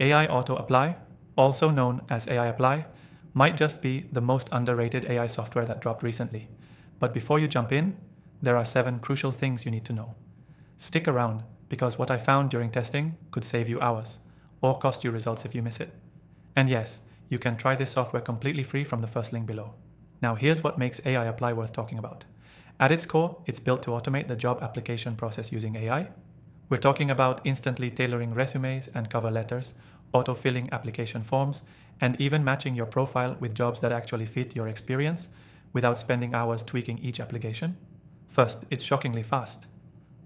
AI Auto Apply, also known as AI Apply, might just be the most underrated AI software that dropped recently. But before you jump in, there are 7 crucial things you need to know. Stick around, because what I found during testing could save you hours, or cost you results if you miss it. And yes, you can try this software completely free from the first link below. Now here's what makes AI Apply worth talking about. At its core, it's built to automate the job application process using AI. We're talking about instantly tailoring resumes and cover letters, auto-filling application forms, and even matching your profile with jobs that actually fit your experience without spending hours tweaking each application. First, it's shockingly fast.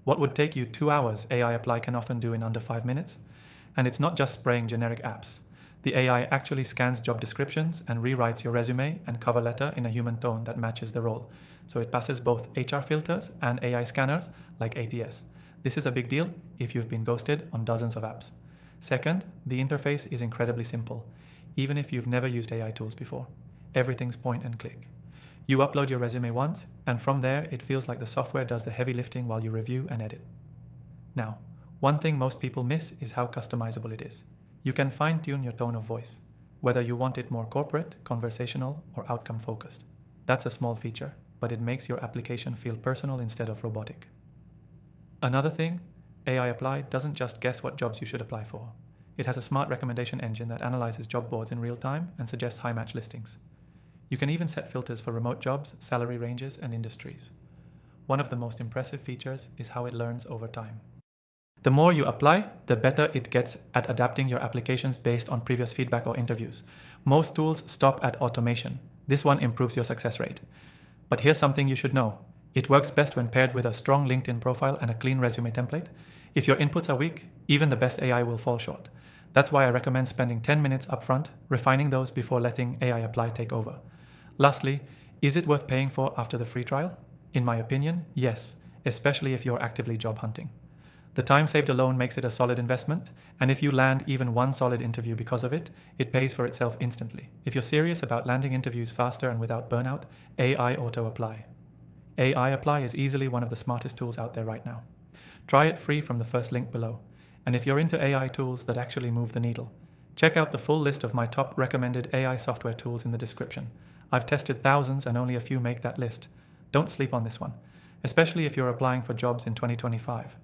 What would take you 2 hours, AI Apply can often do in under 5 minutes. And it's not just spraying generic apps. The AI actually scans job descriptions and rewrites your resume and cover letter in a human tone that matches the role. So it passes both HR filters and AI scanners like ATS. This is a big deal if you've been ghosted on dozens of apps. Second, the interface is incredibly simple, even if you've never used AI tools before. Everything's point and click. You upload your resume once, and from there it feels like the software does the heavy lifting while you review and edit. Now, one thing most people miss is how customizable it is. You can fine-tune your tone of voice, whether you want it more corporate, conversational, or outcome-focused. That's a small feature, but it makes your application feel personal instead of robotic. Another thing, AI Apply doesn't just guess what jobs you should apply for. It has a smart recommendation engine that analyzes job boards in real time and suggests high-match listings. You can even set filters for remote jobs, salary ranges, and industries. One of the most impressive features is how it learns over time. The more you apply, the better it gets at adapting your applications based on previous feedback or interviews. Most tools stop at automation. This one improves your success rate. But here's something you should know. It works best when paired with a strong LinkedIn profile and a clean resume template. If your inputs are weak, even the best AI will fall short. That's why I recommend spending 10 minutes upfront, refining those before letting AI Apply take over. Lastly, is it worth paying for after the free trial? In my opinion, yes, especially if you're actively job hunting. The time saved alone makes it a solid investment, and if you land even one solid interview because of it, it pays for itself instantly. If you're serious about landing interviews faster and without burnout, AI Auto Apply. AI Apply is easily one of the smartest tools out there right now. Try it free from the first link below. And if you're into AI tools that actually move the needle, check out the full list of my top recommended AI software tools in the description. I've tested thousands and only a few make that list. Don't sleep on this one, especially if you're applying for jobs in 2025.